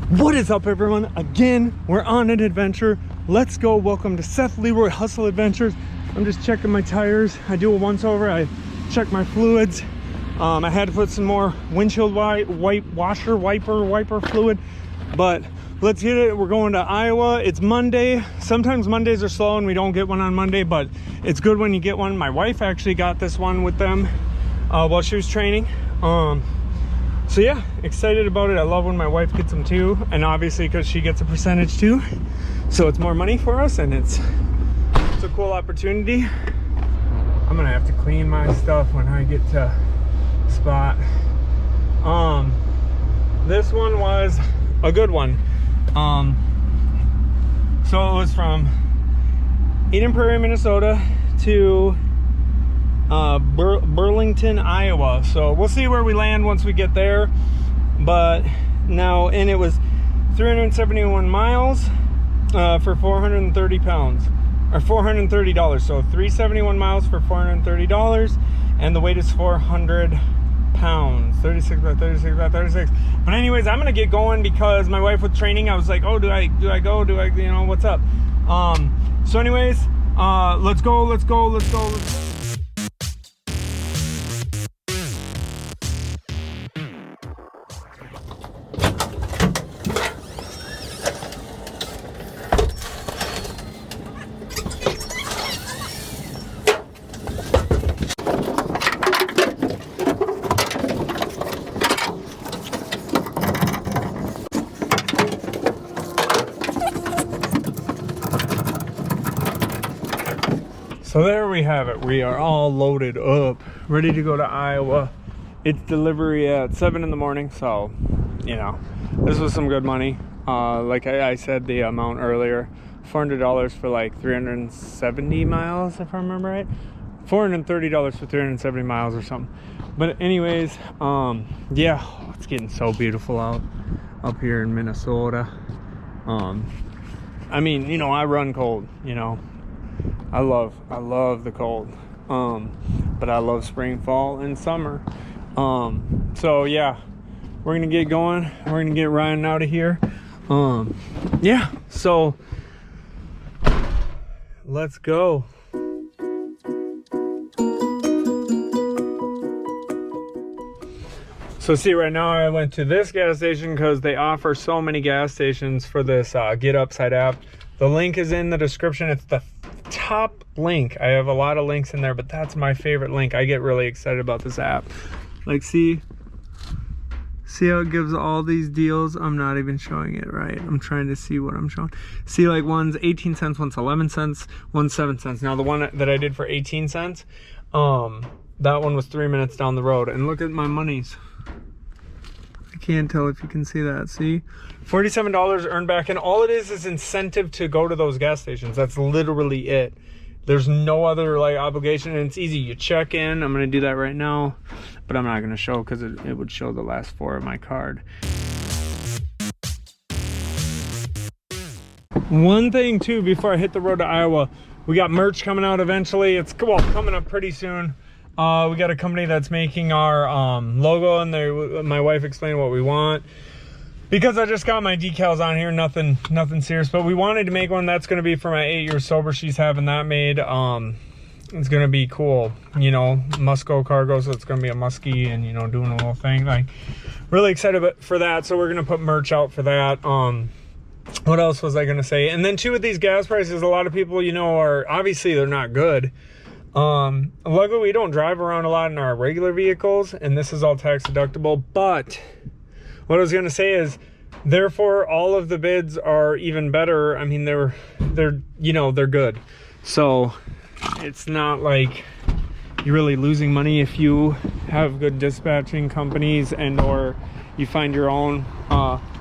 What is up, everyone? Again, we're on an adventure. Let's go. Welcome to Seth Leroy Hustle Adventures. I'm just checking my tires. I do a once over. I check my fluids. I had to put some more windshield wiper fluid, but let's get it. We're going to Iowa. It's Monday. Sometimes Mondays are slow and we don't get one on Monday, but it's good when you get one. My wife actually got this one with them while she was training. So yeah, excited about it. I love when my wife gets them too, and obviously because she gets a percentage too, so it's more money for us, and it's a cool opportunity. I'm gonna have to clean my stuff when I get to spot. This one was a good one. So it was from Eden Prairie, Minnesota to Burlington, Iowa. So we'll see where we land once we get there. But now, and it was 371 miles for 430 pounds, or $430. So 371 miles for $430, and the weight is 400 pounds. 36 by 36 by 36. But anyways, I'm gonna get going because my wife with training, I was like, oh, do I go? Do I, you know, what's up? So anyways, let's go. So there we have it. We are all loaded up, ready to go to Iowa. It's delivery at 7 in the morning, so, you know, this was some good money. Like I said the amount earlier, $400 for like 370 miles, if I remember right. $430 for 370 miles or something. But anyways, yeah, it's getting so beautiful out up here in Minnesota. I mean, you know, I run cold, you know. I love the cold, but I love spring, fall, and summer. So yeah, we're gonna get going. We're gonna get Ryan out of here. Yeah, so let's go. So see, right now I went to this gas station because they offer so many gas stations for this Get Upside app. The link is in the description. It's the top link. I have a lot of links in there, but that's my favorite link. I get really excited about this app. Like, see how it gives all these deals? I'm not even showing it right. I'm trying to see what I'm showing. See, like, one's 18 cents, one's 11 cents, one's 7 cents. Now the one that I did for 18 cents, that one was 3 minutes down the road. And look at my monies. I can't tell if you can see that. See, $47 earned back, and all it is incentive to go to those gas stations. That's literally it. There's no other like obligation, and it's easy. You check in. I'm gonna do that right now, but I'm not gonna show because it would show the last 4 of my card. One thing too, before I hit the road to Iowa, we got merch coming out eventually. It's coming up pretty soon. We got a company that's making our logo, and my wife explained what we want. Because I just got my decals on here, nothing serious, but we wanted to make one that's going to be for my 8 years sober. She's having that made. It's going to be cool, you know, Musco cargo, so it's going to be a muskie and, you know, doing a little thing. Like, really excited for that, so we're going to put merch out for that. What else was I going to say? And then too, with these gas prices, a lot of people, you know, are obviously they're not good. Luckily we don't drive around a lot in our regular vehicles, and this is all tax deductible. But what I was going to say is, therefore all of the bids are even better. I mean, they're you know, they're good. So it's not like you're really losing money if you have good dispatching companies, and or you find your own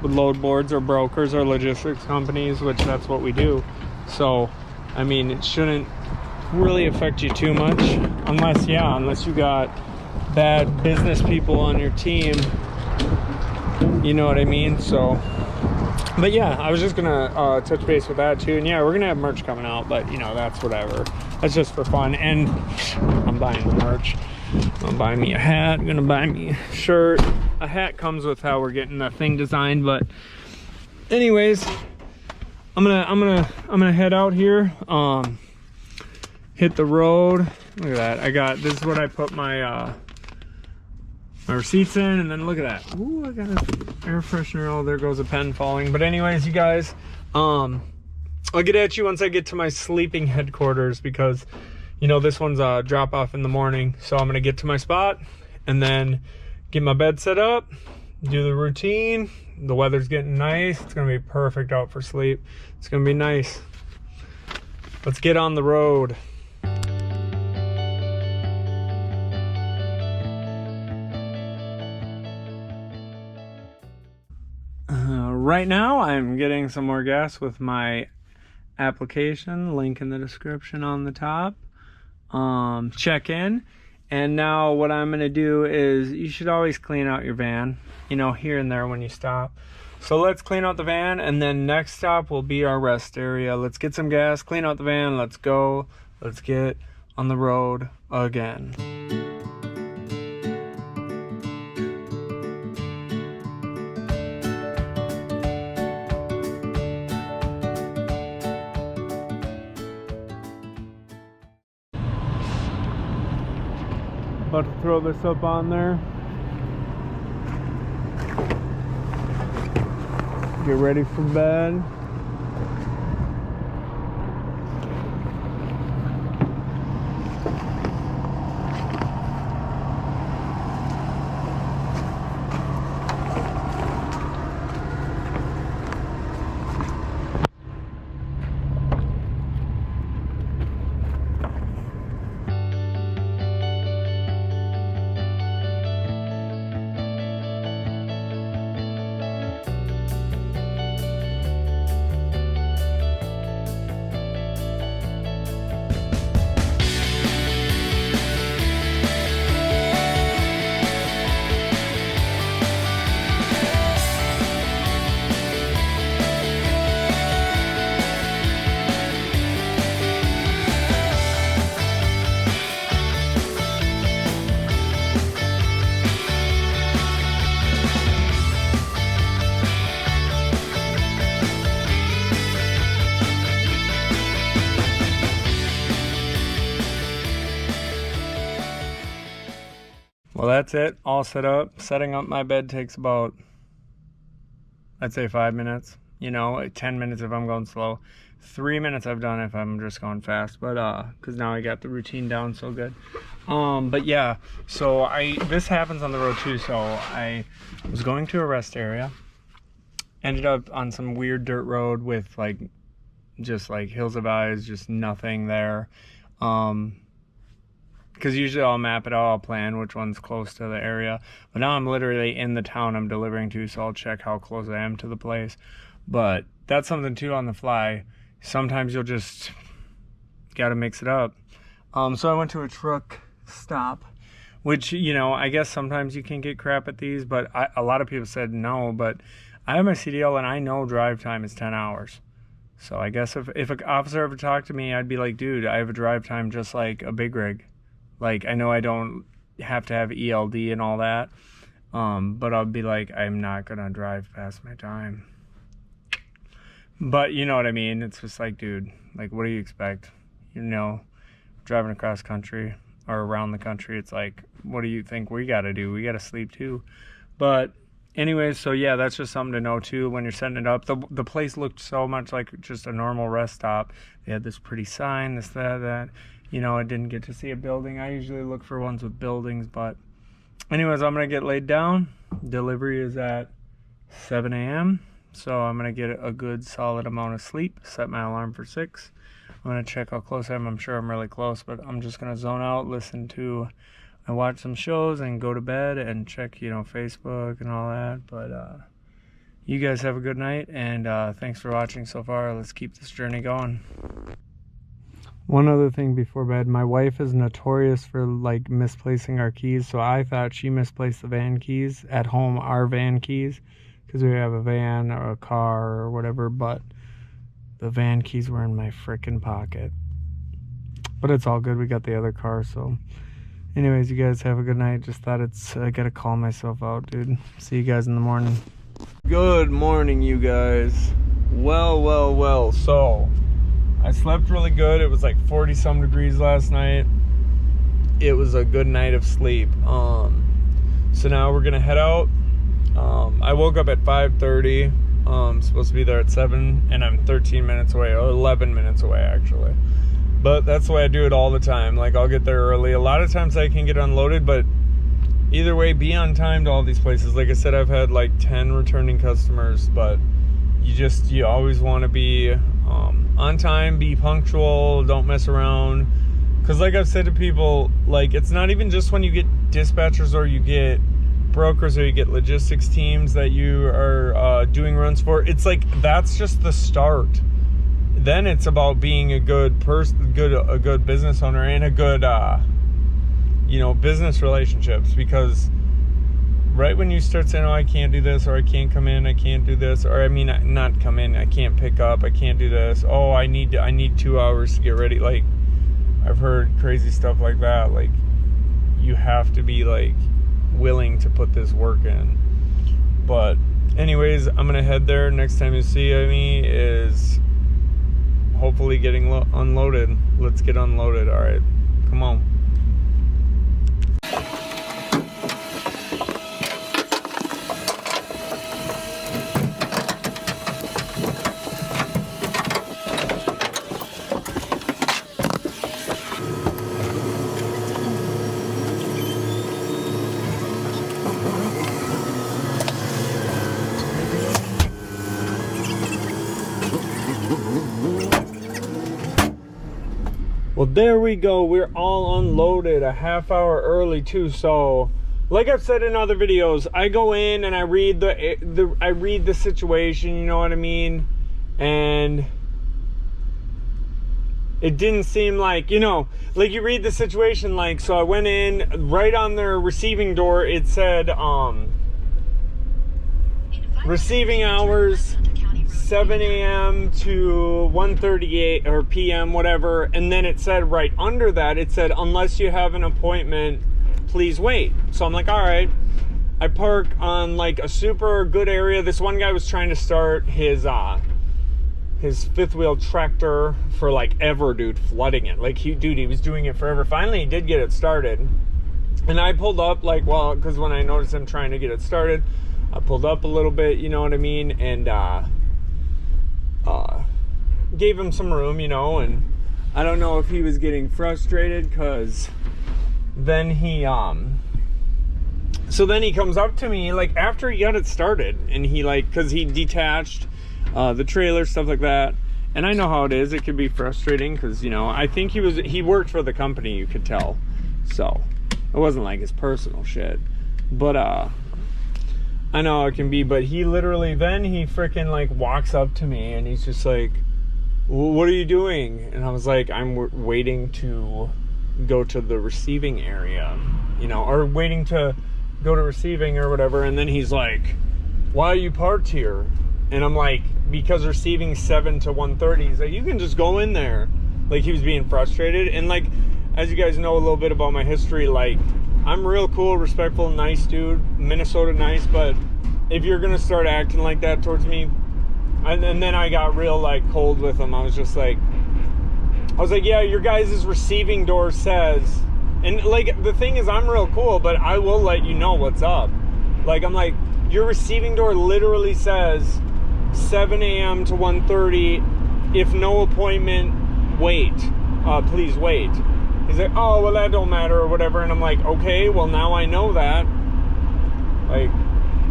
with load boards or brokers or logistics companies, which that's what we do. So I mean, it shouldn't really affect you too much, unless you got bad business people on your team, you know what I mean? So, but yeah, I was just gonna touch base with that too. And yeah, we're gonna have merch coming out, but you know, that's whatever, that's just for fun. And I'm buying the merch. I'm gonna buy me a hat, I'm gonna buy me a shirt. A hat comes with how we're getting the thing designed, but anyways, I'm gonna head out here, hit the road. Look at that. This is what I put my my receipts in, and then look at that. Ooh, I got an air freshener. Oh, there goes a pen falling. But anyways, you guys, I'll get at you once I get to my sleeping headquarters, because you know this one's a drop off in the morning. So I'm gonna get to my spot and then get my bed set up, do the routine. The weather's getting nice. It's gonna be perfect out for sleep. It's gonna be nice. Let's get on the road. Right now I'm getting some more gas with my application, link in the description on the top. Check in, and now what I'm gonna do is, you should always clean out your van, you know, here and there when you stop. So let's clean out the van, and then next stop will be our rest area. Let's get some gas, clean out the van, let's go, let's get on the road again. About to throw this up on there. Get ready for bed. Well, that's it, all set up. Setting up my bed takes about, I'd say 5 minutes, you know, 10 minutes if I'm going slow. 3 minutes I've done if I'm just going fast, but because now I got the routine down so good. But yeah, so this happens on the road too. So I was going to a rest area, ended up on some weird dirt road with like just like hills of eyes, just nothing there. Because usually I'll map it out, I'll plan which one's close to the area. But now I'm literally in the town I'm delivering to, so I'll check how close I am to the place. But that's something too on the fly. Sometimes you'll just gotta mix it up. So I went to a truck stop, which, you know, I guess sometimes you can get crap at these, but a lot of people said no. But I have my CDL and I know drive time is 10 hours. So I guess if an officer ever talked to me, I'd be like, dude, I have a drive time just like a big rig. Like, I know I don't have to have ELD and all that, but I'll be like, I'm not gonna drive past my time. But you know what I mean? It's just like, dude, like, what do you expect? You know, driving across country or around the country, it's like, what do you think we gotta do? We gotta sleep too. But anyways, so yeah, that's just something to know too when you're setting it up. The place looked so much like just a normal rest stop. They had this pretty sign, this, that. You know, I didn't get to see a building. I usually look for ones with buildings, but anyways, I'm going to get laid down. Delivery is at 7 a.m. So I'm going to get a good solid amount of sleep, set my alarm for 6. I'm going to check how close I am. I'm sure I'm really close, but I'm just going to zone out, I watch some shows and go to bed and check, you know, Facebook and all that. But you guys have a good night, and thanks for watching so far. Let's keep this journey going. One other thing before bed, my wife is notorious for like misplacing our keys, so I thought she misplaced the van keys at home, our van keys, because we have a van or a car or whatever, but the van keys were in my frickin' pocket. But it's all good, we got the other car. So anyways, you guys have a good night. Just thought I gotta call myself out, dude. See you guys in the morning. Good morning, you guys. Well. So, I slept really good. It was like 40 some degrees last night. It was a good night of sleep. So now we're gonna head out. I woke up at 5:30. Supposed to be there at 7, and I'm 13 minutes away, or 11 minutes away actually. But that's the way I do it all the time. Like, I'll get there early. A lot of times I can get unloaded, but either way, be on time to all these places. Like I said, I've had like 10 returning customers, but you always want to be on time, be punctual, don't mess around. Because like I've said to people, like, it's not even just when you get dispatchers or you get brokers or you get logistics teams that you are doing runs for. It's like, that's just the start. Then it's about being a good person, a good business owner, and a good business relationships. Because right when you start saying, oh, I can't do this, or I can't come in, I can't do this, or I mean, not come in, I can't pick up, I can't do this, oh, I need 2 hours to get ready. Like, I've heard crazy stuff like that. Like, you have to be like willing to put this work in. But anyways, I'm gonna head there. Next time you see me is hopefully getting unloaded. Let's get unloaded. All right, come on. Well, there we go. We're all unloaded a half hour early too. So, like I've said in other videos, I go in and I read the situation. You know what I mean? And it didn't seem like, like you read the situation. Like, so I went in right on their receiving door. It said, receiving hours 7 a.m. to 1:38 or p.m. whatever, and then it said right under that, it said, unless you have an appointment, please wait. So I'm like, all right. I park on like a super good area. This one guy was trying to start his fifth wheel tractor for like ever, dude, flooding it. Like, he was doing it forever. Finally, he did get it started, and I pulled up, like, well, because when I noticed him trying to get it started, I pulled up a little bit, you know what I mean, and gave him some room, and I don't know if he was getting frustrated, because then he comes up to me, like, after he got it started, and he, like, because he detached the trailer, stuff like that, and I know how it is. It can be frustrating, because, I think he worked for the company, you could tell, so it wasn't like his personal shit, but I know it can be. But he literally, then he freaking like walks up to me and he's just like, what are you doing? And I was like, I'm waiting to go to the receiving area, or waiting to go to receiving or whatever. And then he's like, why are you parked here? And I'm like, because receiving 7 to 1:30. He's like, you can just go in there. Like, he was being frustrated. And like, as you guys know a little bit about my history, like, I'm real cool, respectful, nice dude, Minnesota nice, but if you're gonna start acting like that towards me, and then I got real like cold with him. I was like, yeah, your guys' receiving door says, and like, the thing is, I'm real cool, but I will let you know what's up. Like, I'm like, your receiving door literally says 7 a.m. to 1:30. If no appointment, wait. Please wait. He's like, oh, well, that don't matter or whatever. And I'm like, okay, well, now I know that. Like,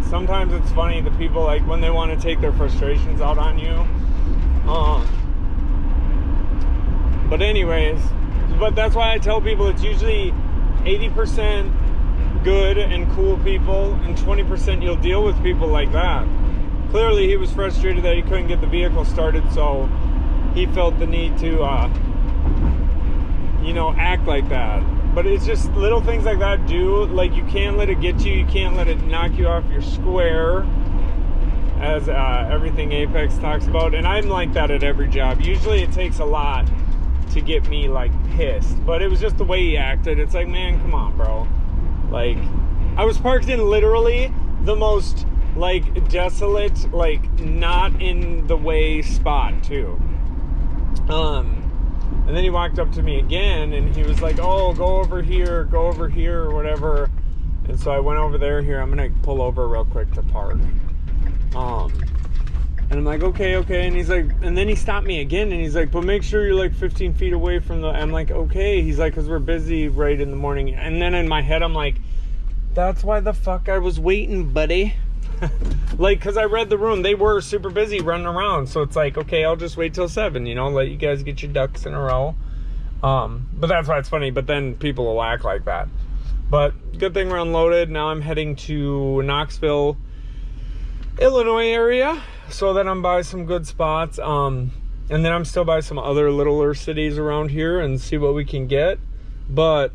sometimes it's funny, the people, like, when they want to take their frustrations out on you. But anyways, but that's why I tell people it's usually 80% good and cool people, and 20% you'll deal with people like that. Clearly, he was frustrated that he couldn't get the vehicle started, so he felt the need to, act like that. But it's just little things like that, like, you can't let it get you. You can't let it knock you off your square, as everything Apex talks about. And I'm like that at every job. Usually it takes a lot to get me, like, pissed. But it was just the way he acted. It's like, man, come on, bro. Like, I was parked in literally the most like desolate, like not in the way spot too. And then he walked up to me again and he was like, oh, go over here or whatever. And so I went over there. Here, I'm gonna pull over real quick to park. And I'm like, okay. And he's like, and then he stopped me again and he's like, but make sure you're like 15 feet away from the, I'm like, okay. He's like, cause we're busy right in the morning. And then in my head, I'm like, that's why the fuck I was waiting, buddy. Like, cause I read the room, they were super busy running around. So it's like, okay, I'll just wait till 7, you know, let you guys get your ducks in a row. But that's why it's funny. But then people will act like that. But good thing we're unloaded. Now I'm heading to Knoxville, Illinois area. So that I'm by some good spots. And then I'm still by some other littler cities around here and see what we can get. But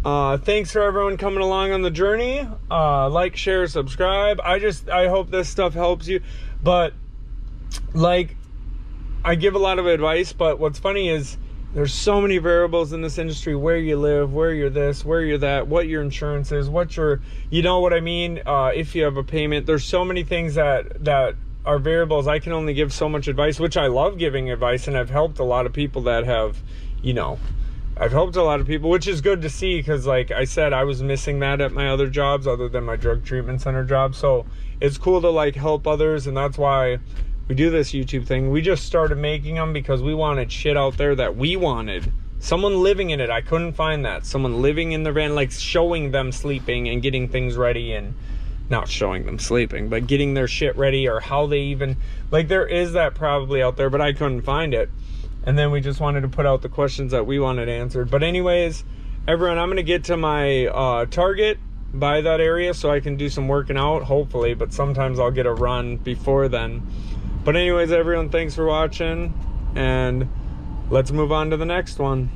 thanks for everyone coming along on the journey. Like, share, subscribe. I hope this stuff helps you. But like, I give a lot of advice, but what's funny is there's so many variables in this industry: where you live, where you're this, where you're that, what your insurance is, what your, you know what I mean? If you have a payment, there's so many things that are variables. I can only give so much advice, which I love giving advice, and I've helped a lot of people that have, you know, I've helped a lot of people, which is good to see, because like I said, I was missing that at my other jobs other than my drug treatment center job. So it's cool to like help others, and that's why we do this YouTube thing. We just started making them because we wanted shit out there that we wanted. Someone living in it. I couldn't find that. Someone living in their van, like showing them sleeping and getting things ready, and not showing them sleeping, but getting their shit ready, or how they even, like, there is that probably out there, but I couldn't find it. And then we just wanted to put out the questions that we wanted answered. But anyways, everyone, I'm going to get to my Target by that area so I can do some working out, hopefully, but sometimes I'll get a run before then. But anyways, everyone, thanks for watching, and let's move on to the next one.